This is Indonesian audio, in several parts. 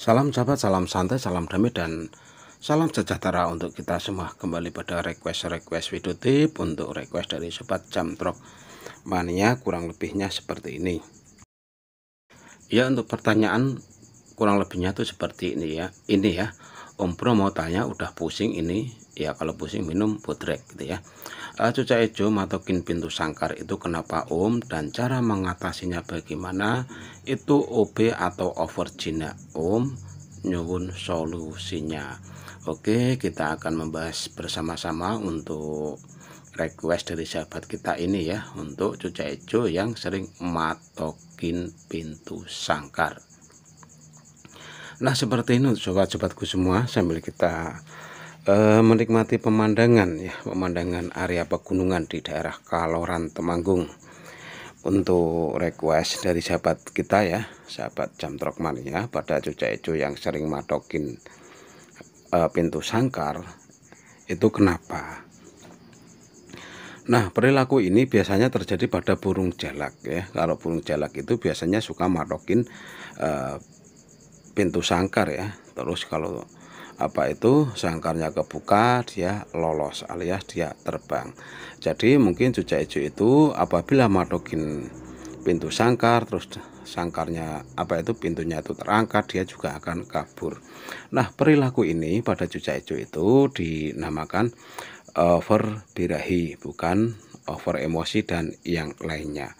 Salam sahabat, salam santai, salam damai, dan salam sejahtera untuk kita semua. Kembali pada request video tip untuk request dari Sobat Jamtrok Mania, kurang lebihnya seperti ini. Ya, untuk pertanyaan kurang lebihnya tuh seperti ini ya. Ini ya, Om Bro mau tanya, udah pusing ini ya, kalau pusing minum bodrek gitu ya. Cuca hijau matokin pintu sangkar itu kenapa Om, dan cara mengatasinya bagaimana? Itu OB atau overgina Om, nyuwun solusinya. Oke, kita akan membahas bersama-sama untuk request dari sahabat kita ini ya, untuk cuca hijau yang sering matokin pintu sangkar. Nah, seperti ini sobat-sobatku semua, sambil kita menikmati pemandangan ya, pemandangan area pegunungan di daerah Kaloran Temanggung. Untuk request dari sahabat kita ya, sahabat Jamtrok Mania, pada cuca hijau yang sering matokin pintu sangkar itu kenapa? Nah, perilaku ini biasanya terjadi pada burung jalak ya. Kalau burung jalak itu biasanya suka matokin pintu sangkar ya. Terus kalau sangkarnya kebuka, dia lolos alias dia terbang. Jadi mungkin cuca hijau itu apabila matokin pintu sangkar, terus sangkarnya pintunya itu terangkat, dia juga akan kabur. Nah, perilaku ini pada cuca hijau itu dinamakan over birahi, bukan over emosi dan yang lainnya.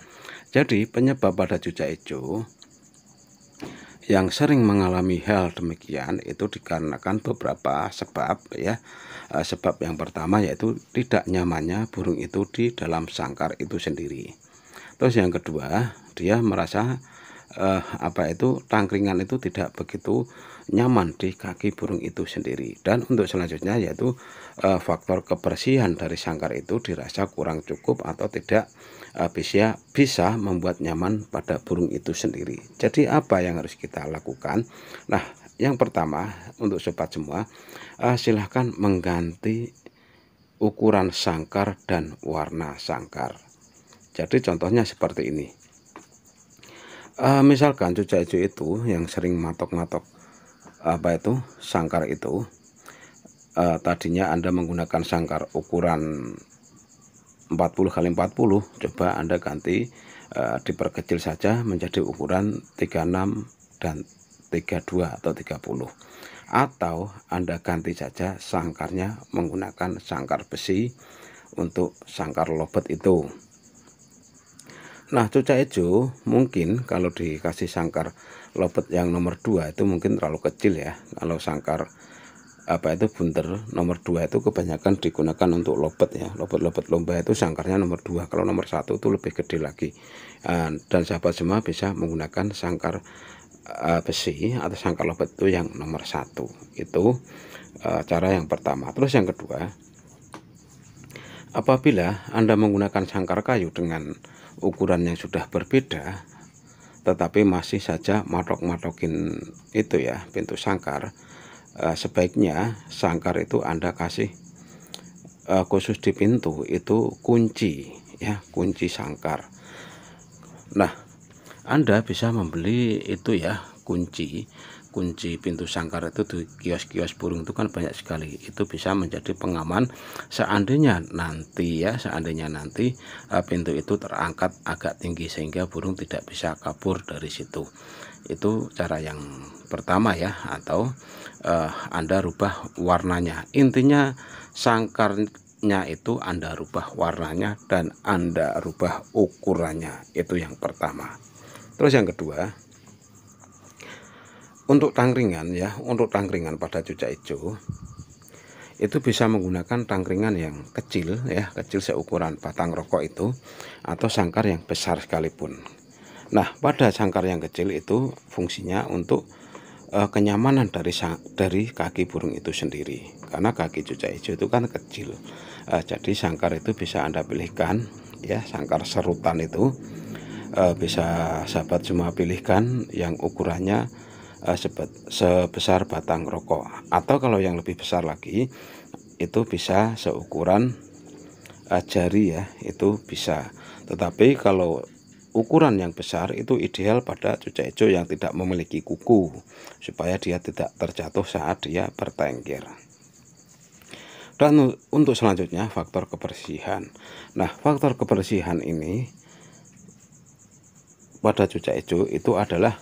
Jadi penyebab pada cuca hijau yang sering mengalami hal demikian itu dikarenakan beberapa sebab ya. Sebab yang pertama yaitu tidak nyamannya burung itu di dalam sangkar itu sendiri. Terus yang kedua, dia merasa tangkringan itu tidak begitu nyaman di kaki burung itu sendiri. Dan untuk selanjutnya yaitu faktor kebersihan dari sangkar itu dirasa kurang cukup atau tidak bisa membuat nyaman pada burung itu sendiri. Jadi apa yang harus kita lakukan? Nah, yang pertama untuk sobat semua, silahkan mengganti ukuran sangkar dan warna sangkar. Jadi contohnya seperti ini. Misalkan cuca hijau itu yang sering matok-matok sangkar itu, tadinya Anda menggunakan sangkar ukuran 40 x 40, coba Anda ganti, diperkecil saja menjadi ukuran 36 dan 32 atau 30. Atau Anda ganti saja sangkarnya menggunakan sangkar besi untuk sangkar lobet itu. Nah, cuca hijau mungkin kalau dikasih sangkar lobet yang nomor 2 itu mungkin terlalu kecil ya. Kalau sangkar bunter nomor 2 itu kebanyakan digunakan untuk lobet ya. Lobet lomba itu sangkarnya nomor 2. Kalau nomor 1 itu lebih gede lagi. Dan sahabat semua bisa menggunakan sangkar besi atau sangkar lobet itu yang nomor 1. Itu cara yang pertama. Terus yang kedua, apabila Anda menggunakan sangkar kayu dengan ukuran yang sudah berbeda, tetapi masih saja matok-matokin itu ya pintu sangkar, sebaiknya sangkar itu Anda kasih khusus di pintu itu kunci ya, kunci sangkar. Nah, Anda bisa membeli itu ya, kunci pintu sangkar itu di kios-kios burung itu kan banyak sekali. Itu bisa menjadi pengaman seandainya nanti pintu itu terangkat agak tinggi sehingga burung tidak bisa kabur dari situ. Itu cara yang pertama ya. Atau Anda rubah warnanya. Intinya sangkarnya itu Anda rubah warnanya dan Anda rubah ukurannya. Itu yang pertama. Terus yang kedua, untuk tangkringan ya, untuk tangkringan pada cuca hijau itu bisa menggunakan tangkringan yang kecil ya, kecil seukuran batang rokok itu, atau sangkar yang besar sekalipun. Nah, pada sangkar yang kecil itu fungsinya untuk kenyamanan dari kaki burung itu sendiri, karena kaki cuca hijau itu kan kecil. Jadi sangkar itu bisa Anda pilihkan ya, sangkar serutan itu bisa sahabat semua pilihkan yang ukurannya sebesar batang rokok, atau kalau yang lebih besar lagi itu bisa seukuran jari ya, itu bisa. Tetapi kalau ukuran yang besar itu ideal pada cucak hijau yang tidak memiliki kuku, supaya dia tidak terjatuh saat dia bertengger. Dan untuk selanjutnya faktor kebersihan. Nah, faktor kebersihan ini pada cucak hijau itu adalah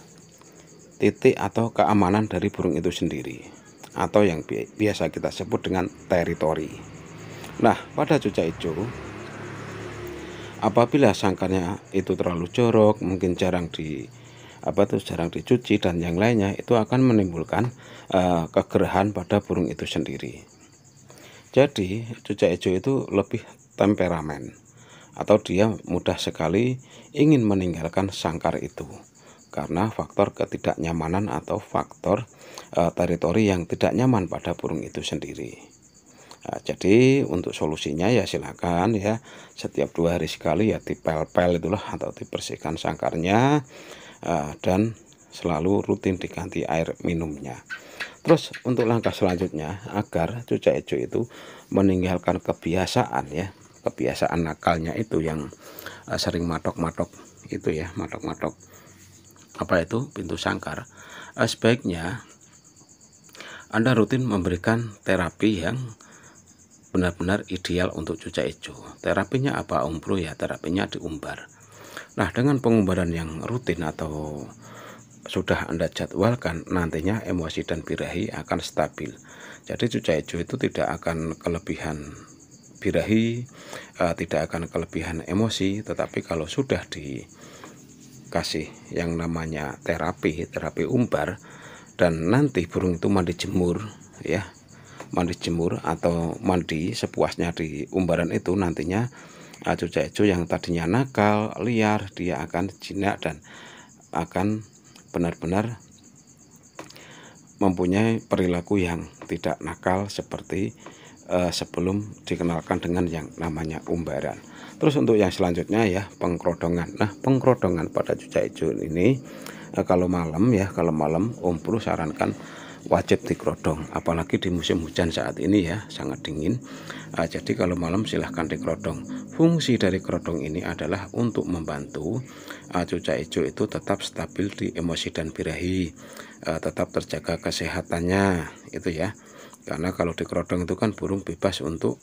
titik atau keamanan dari burung itu sendiri, atau yang biasa kita sebut dengan teritori. Nah, pada cucak hijau, apabila sangkarnya itu terlalu jorok, mungkin jarang dicuci dan yang lainnya, itu akan menimbulkan kegerahan pada burung itu sendiri. Jadi cucak hijau itu lebih temperamen, atau dia mudah sekali ingin meninggalkan sangkar itu karena faktor ketidaknyamanan atau faktor teritori yang tidak nyaman pada burung itu sendiri. Nah, jadi untuk solusinya ya silakan ya, setiap 2 hari sekali ya dipel-pel itulah atau dibersihkan sangkarnya, dan selalu rutin diganti air minumnya. Terus untuk langkah selanjutnya agar cucak hijau itu meninggalkan kebiasaan nakalnya itu yang sering matok-matok itu ya, matok-matok pintu sangkar, sebaiknya Anda rutin memberikan terapi yang benar-benar ideal untuk cucak hijau. Terapinya apa, Om Bro? Ya, terapinya diumbar. Nah, dengan pengumbaran yang rutin atau sudah Anda jadwalkan, nantinya emosi dan birahi akan stabil. Jadi cucak hijau itu tidak akan kelebihan birahi, tidak akan kelebihan emosi, tetapi kalau sudah dikasih yang namanya terapi umbar, dan nanti burung itu mandi jemur atau mandi sepuasnya di umbaran itu, nantinya cucak hijau yang tadinya nakal, liar, dia akan jinak dan akan benar-benar mempunyai perilaku yang tidak nakal seperti sebelum dikenalkan dengan yang namanya umbaran. Terus untuk yang selanjutnya ya, pengkerodongan. Nah, pengkerodongan pada cucak hijau ini kalau malam Om Bro sarankan wajib dikerodong, apalagi di musim hujan saat ini ya, sangat dingin. Jadi kalau malam silahkan dikerodong. Fungsi dari kerodong ini adalah untuk membantu cucak hijau itu tetap stabil di emosi dan birahi, tetap terjaga kesehatannya itu ya. Karena kalau dikerodong itu kan burung bebas untuk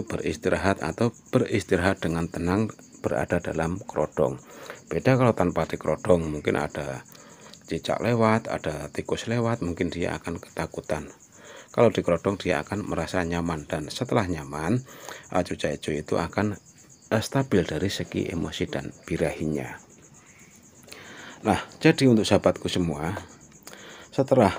beristirahat dengan tenang berada dalam kerodong. Beda kalau tanpa dikerodong, mungkin ada cicak lewat, ada tikus lewat, mungkin dia akan ketakutan. Kalau dikerodong dia akan merasa nyaman, dan setelah nyaman cucak hijau itu akan stabil dari segi emosi dan birahinya. Nah, jadi untuk sahabatku semua, setelah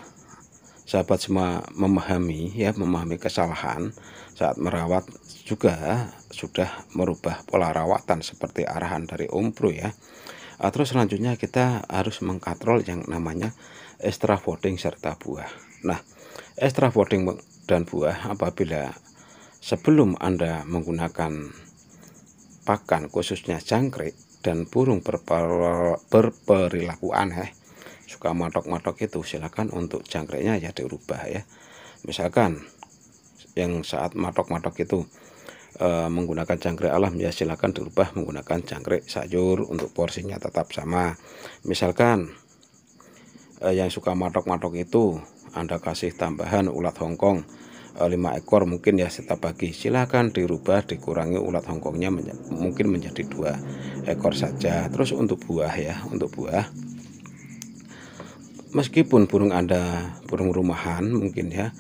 sahabat semua memahami kesalahan saat merawat, juga sudah merubah pola rawatan seperti arahan dari Om Bro ya. Terus selanjutnya kita harus mengkatrol yang namanya extra fooding serta buah. Nah, extra fooding dan buah apabila sebelum Anda menggunakan pakan khususnya jangkrik dan burung berperilaku aneh, suka matok-matok itu, silakan untuk jangkriknya ya dirubah ya. Misalkan yang saat matok-matok itu menggunakan jangkrik alam, ya silakan dirubah menggunakan jangkrik sayur untuk porsinya tetap sama. Misalkan yang suka matok-matok itu Anda kasih tambahan ulat Hongkong 5 ekor mungkin ya setiap pagi, silakan dirubah, dikurangi ulat Hongkongnya mungkin menjadi 2 ekor saja. Terus untuk buah ya, meskipun burung Anda burung rumahan mungkin ya,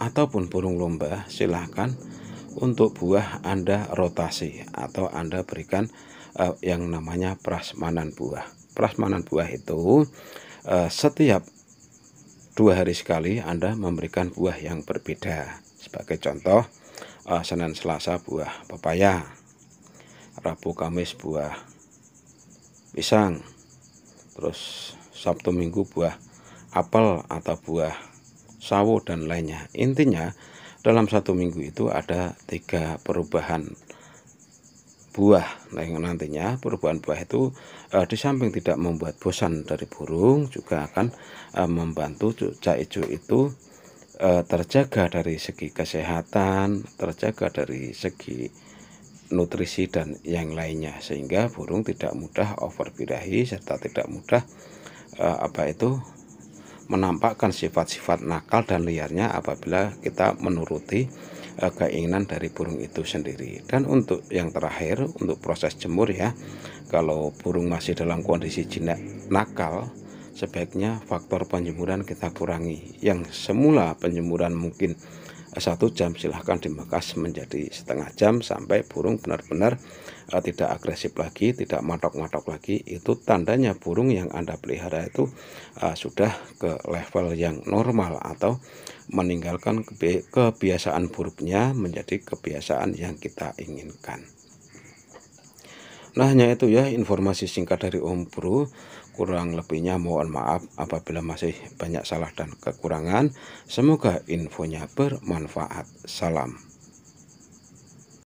ataupun burung lomba, silahkan untuk buah Anda rotasi atau Anda berikan yang namanya prasmanan buah. Prasmanan buah itu setiap 2 hari sekali Anda memberikan buah yang berbeda. Sebagai contoh, Senin Selasa buah pepaya, Rabu Kamis buah pisang, terus Sabtu Minggu buah apel atau buah sawo dan lainnya. Intinya dalam 1 minggu itu ada 3 perubahan buah. Nah, yang nantinya perubahan buah itu di samping tidak membuat bosan dari burung, juga akan membantu cucak hijau itu terjaga dari segi kesehatan, terjaga dari segi nutrisi dan yang lainnya, sehingga burung tidak mudah overbirahi serta tidak mudah menampakkan sifat-sifat nakal dan liarnya apabila kita menuruti keinginan dari burung itu sendiri. Dan untuk yang terakhir, untuk proses jemur ya, kalau burung masih dalam kondisi jinak nakal, sebaiknya faktor penjemuran kita kurangi. Yang semula penjemuran mungkin 1 jam, silahkan dimangkas menjadi setengah jam sampai burung benar-benar tidak agresif lagi, tidak matok-matok lagi. Itu tandanya burung yang Anda pelihara itu sudah ke level yang normal atau meninggalkan kebiasaan buruknya menjadi kebiasaan yang kita inginkan. Nah, hanya itu ya informasi singkat dari Om Bro. Kurang lebihnya mohon maaf apabila masih banyak salah dan kekurangan. Semoga infonya bermanfaat. Salam.